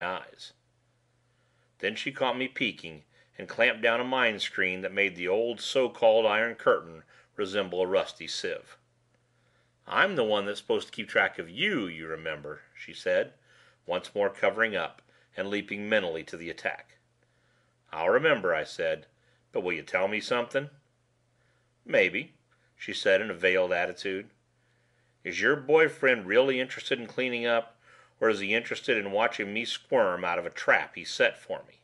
eyes. Then she caught me peeking, and clamped down a mind screen that made the old so-called Iron Curtain resemble a rusty sieve. "I'm the one that's supposed to keep track of you, you remember," she said, once more covering up, and leaping mentally to the attack. "I'll remember," I said, "but will you tell me something?" "Maybe," she said in a veiled attitude. "Is your boyfriend really interested in cleaning up, or is he interested in watching me squirm out of a trap he set for me?"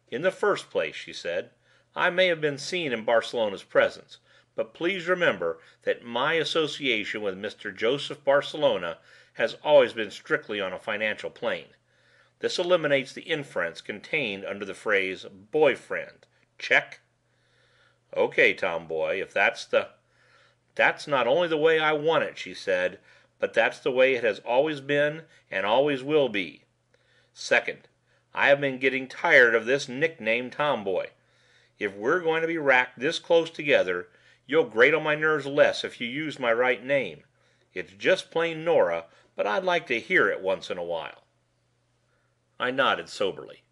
"In the first place," she said, "I may have been seen in Barcelona's presence, but please remember that my association with Mr. Joseph Barcelona has always been strictly on a financial plane. This eliminates the inference contained under the phrase boyfriend. Check?" "Okay, tomboy, if that's not only the way I want it," she said, "but that's the way it has always been and always will be. Second, I have been getting tired of this nickname tomboy. If we're going to be racked this close together, you'll grate on my nerves less if you use my right name. It's just plain Nora, but I'd like to hear it once in a while." I nodded soberly.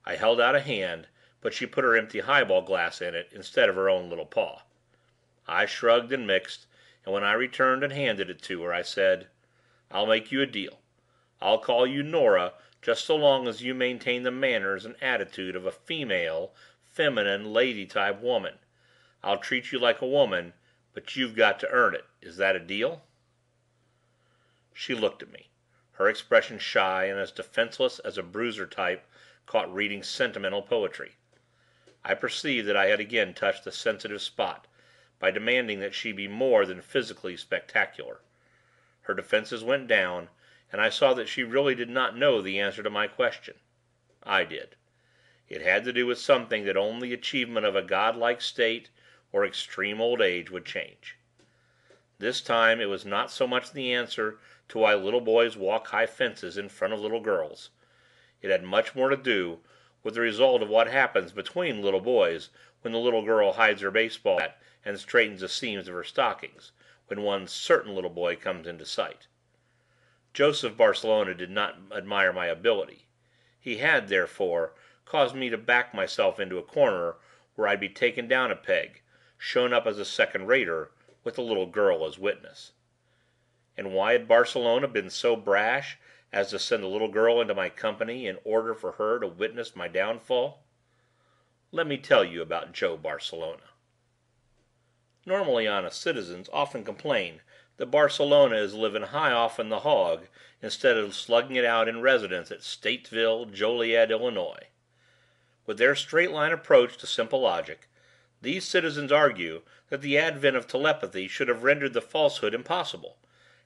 I held out a hand, but she put her empty highball glass in it instead of her own little paw. I shrugged and mixed, and when I returned and handed it to her, I said, "I'll make you a deal. I'll call you Nora just so long as you maintain the manners and attitude of a female, feminine, lady-type woman. I'll treat you like a woman, but you've got to earn it. Is that a deal?" She looked at me, her expression shy and as defenseless as a bruiser type caught reading sentimental poetry. I perceived that I had again touched the sensitive spot by demanding that she be more than physically spectacular. Her defenses went down, and I saw that she really did not know the answer to my question. I did. It had to do with something that only the achievement of a godlike state or extreme old age would change. This time it was not so much the answer to why little boys walk high fences in front of little girls. It had much more to do with the result of what happens between little boys when the little girl hides her baseball bat and straightens the seams of her stockings when one certain little boy comes into sight. Joseph Barcelona did not admire my ability. He had, therefore, caused me to back myself into a corner where I'd be taken down a peg, shown up as a second-rater, with the little girl as witness. And why had Barcelona been so brash as to send the little girl into my company in order for her to witness my downfall? Let me tell you about Joe Barcelona. Normally honest citizens often complain that Barcelona is living high off in the hog instead of slugging it out in residence at Statesville, Joliet, Illinois. With their straight-line approach to simple logic, these citizens argue that the advent of telepathy should have rendered the falsehood impossible,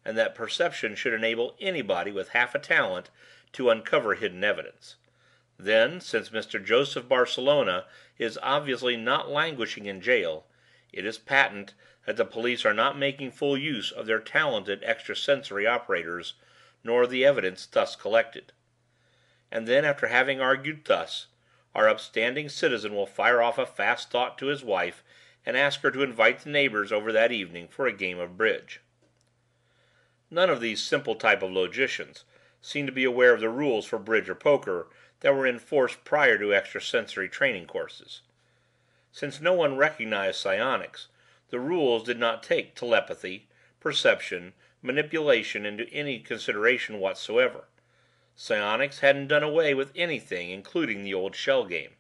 and that perception should enable anybody with half a talent to uncover hidden evidence. Then, since Mr. Joseph Barcelona is obviously not languishing in jail, it is patent that the police are not making full use of their talented extrasensory operators, nor the evidence thus collected. And then, after having argued thus, our upstanding citizen will fire off a fast thought to his wife and ask her to invite the neighbors over that evening for a game of bridge. None of these simple type of logicians seem to be aware of the rules for bridge or poker that were in force prior to extrasensory training courses. Since no one recognized psionics, the rules did not take telepathy, perception, manipulation into any consideration whatsoever. Psionics hadn't done away with anything, including the old shell game.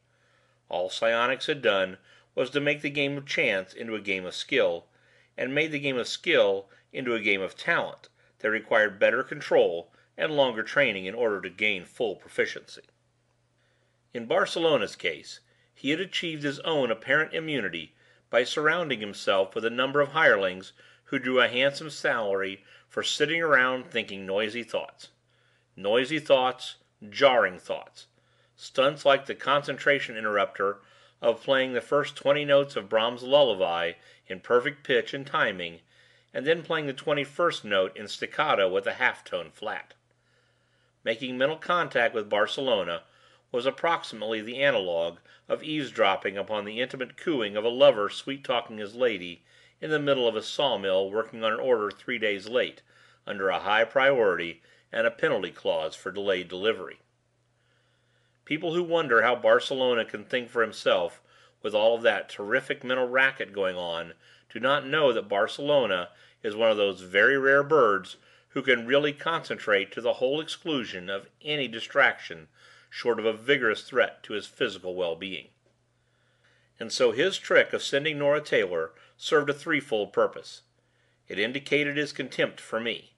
All psionics had done was to make the game of chance into a game of skill, and made the game of skill into a game of talent that required better control and longer training in order to gain full proficiency. In Barcelona's case, he had achieved his own apparent immunity by surrounding himself with a number of hirelings who drew a handsome salary for sitting around thinking noisy thoughts. Noisy thoughts, jarring thoughts. Stunts like the concentration interrupter of playing the first 20 notes of Brahms' lullaby in perfect pitch and timing, and then playing the 21st note in staccato with a half-tone flat. Making mental contact with Barcelona was approximately the analogue of eavesdropping upon the intimate cooing of a lover sweet-talking his lady in the middle of a sawmill working on an order 3 days late, under a high priority and a penalty clause for delayed delivery. People who wonder how Barcelona can think for himself with all of that terrific mental racket going on do not know that Barcelona is one of those very rare birds who can really concentrate to the whole exclusion of any distraction short of a vigorous threat to his physical well-being. And so his trick of sending Nora Taylor served a threefold purpose. It indicated his contempt for me.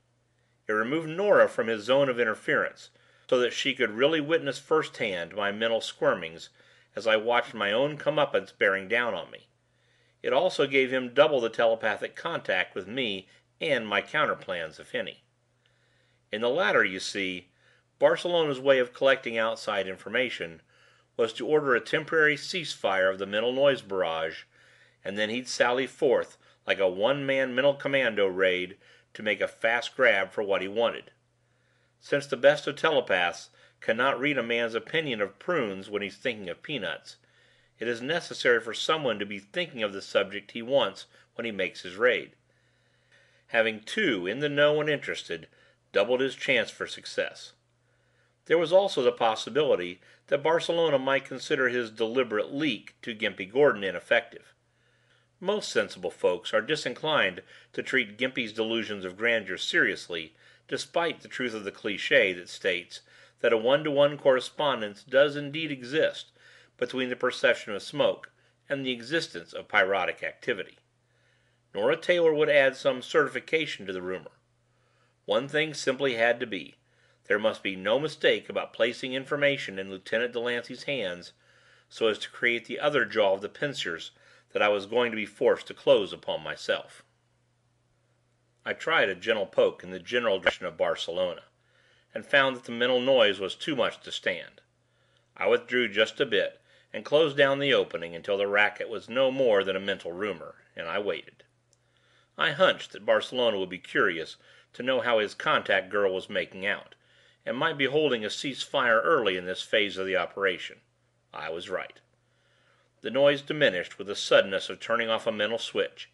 It removed Nora from his zone of interference, so that she could really witness firsthand my mental squirmings as I watched my own comeuppance bearing down on me. It also gave him double the telepathic contact with me and my counterplans, if any. In the latter, you see, Barcelona's way of collecting outside information was to order a temporary ceasefire of the mental noise barrage, and then he'd sally forth like a one-man mental commando raid to make a fast grab for what he wanted. Since the best of telepaths cannot read a man's opinion of prunes when he's thinking of peanuts, it is necessary for someone to be thinking of the subject he wants when he makes his raid. Having two in the know and interested doubled his chance for success. There was also the possibility that Barcelona might consider his deliberate leak to Gimpy Gordon ineffective. Most sensible folks are disinclined to treat Gimpy's delusions of grandeur seriously, despite the truth of the cliché that states that a one-to-one correspondence does indeed exist between the perception of smoke and the existence of pyrotic activity. Nora Taylor would add some certification to the rumor. One thing simply had to be. There must be no mistake about placing information in Lieutenant Delancey's hands so as to create the other jaw of the pincers that I was going to be forced to close upon myself. I tried a gentle poke in the general direction of Barcelona, and found that the mental noise was too much to stand. I withdrew just a bit, and closed down the opening until the racket was no more than a mental rumor, and I waited. I hunched that Barcelona would be curious to know how his contact girl was making out, and might be holding a ceasefire early in this phase of the operation. I was right. The noise diminished with the suddenness of turning off a mental switch,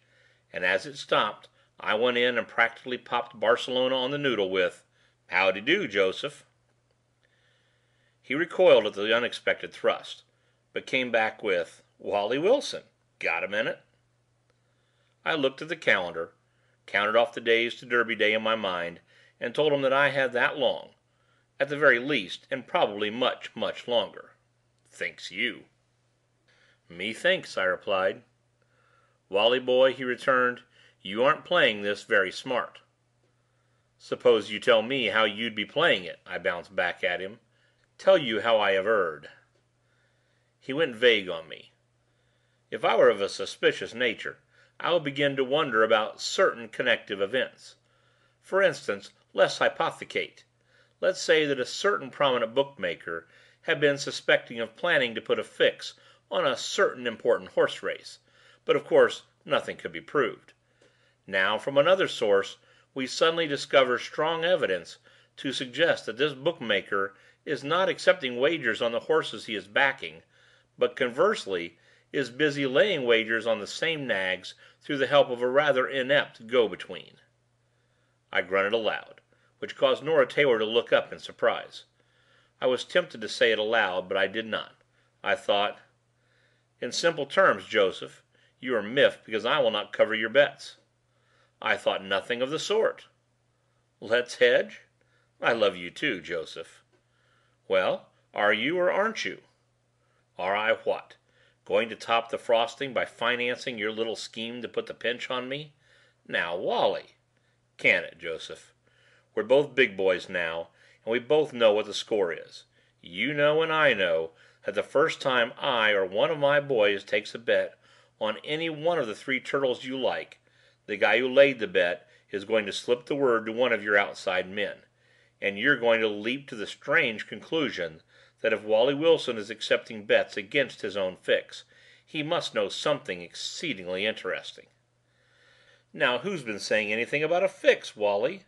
and as it stopped, I went in and practically popped Barcelona on the noodle with, "Howdy do, Joseph." He recoiled at the unexpected thrust, but came back with, "Wally Wilson, got a minute?" I looked at the calendar, counted off the days to Derby Day in my mind, and told him that I had that long, at the very least, and probably much, much longer. Thinks you. "Methinks," I replied. "Wally boy," he returned, "you aren't playing this very smart." "Suppose you tell me how you'd be playing it," I bounced back at him. "Tell you how I have erred." He went vague on me. "If I were of a suspicious nature, I would begin to wonder about certain connective events. For instance, let's hypothecate. Let's say that a certain prominent bookmaker had been suspecting of planning to put a fix on a certain important horse race, but of course nothing could be proved. Now, from another source, we suddenly discover strong evidence to suggest that this bookmaker is not accepting wagers on the horses he is backing, but conversely is busy laying wagers on the same nags through the help of a rather inept go-between." I grunted aloud, which caused Nora Taylor to look up in surprise. I was tempted to say it aloud, but I did not. I thought, "In simple terms, Joseph, you are miffed because I will not cover your bets." "I thought nothing of the sort." "Let's hedge?" "I love you too, Joseph." "Well, are you or aren't you?" "Are I what? Going to top the frosting by financing your little scheme to put the pinch on me? Now, Wally." "Can it, Joseph. We're both big boys now, and we both know what the score is. You know and I know that the first time I or one of my boys takes a bet on any one of the three turtles you like, the guy who laid the bet is going to slip the word to one of your outside men, and you're going to leap to the strange conclusion that if Wally Wilson is accepting bets against his own fix, he must know something exceedingly interesting." "Now, who's been saying anything about a fix, Wally?"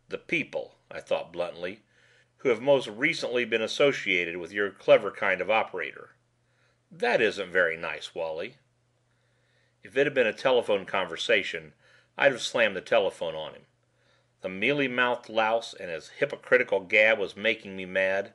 "The people," I thought bluntly, "who have most recently been associated with your clever kind of operator." "That isn't very nice, Wally." If it had been a telephone conversation, I'd have slammed the telephone on him. The mealy mouthed louse and his hypocritical gab was making me mad.